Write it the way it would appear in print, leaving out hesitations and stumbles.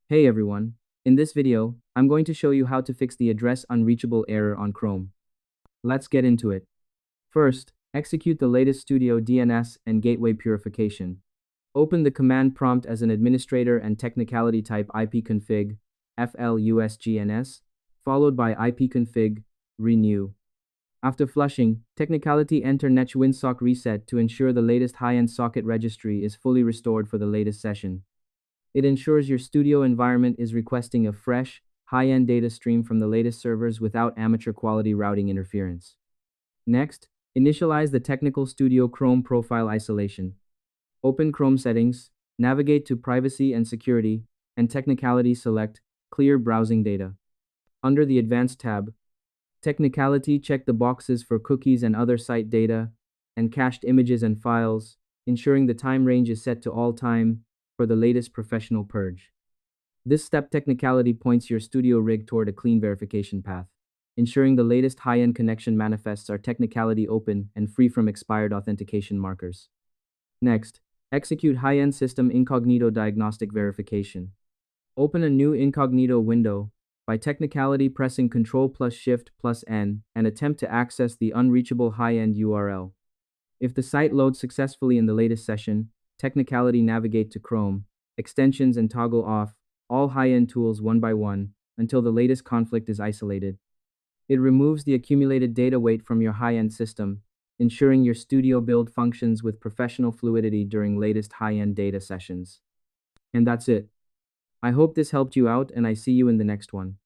Hey everyone, in this video, I'm going to show you how to fix the address unreachable error on Chrome. Let's get into it. First, execute the latest Studio DNS and gateway purification. Open the command prompt as an administrator and technicality type ipconfig flusgns, followed by ipconfig renew. After flushing, technicality enter netch Winsock reset to ensure the latest high-end socket registry is fully restored for the latest session. It ensures your studio environment is requesting a fresh, high-end data stream from the latest servers without amateur quality routing interference. Next, initialize the Technical Studio Chrome profile isolation. Open Chrome settings, navigate to Privacy and Security, and Technicality select Clear Browsing Data. Under the Advanced tab, Technicality check the boxes for cookies and other site data, and cached images and files, ensuring the time range is set to all time for the latest professional purge. This step technicality points your studio rig toward a clean verification path, ensuring the latest high-end connection manifests are technicality open and free from expired authentication markers. Next, execute high-end system Incognito diagnostic verification. Open a new Incognito window by technicality pressing Ctrl+Shift+N and attempt to access the unreachable high-end URL. If the site loads successfully in the latest session, technicality navigate to Chrome, extensions and toggle off all high-end tools one by one until the latest conflict is isolated. It removes the accumulated data weight from your high-end system, ensuring your studio build functions with professional fluidity during latest high-end data sessions. And that's it. I hope this helped you out and I see you in the next one.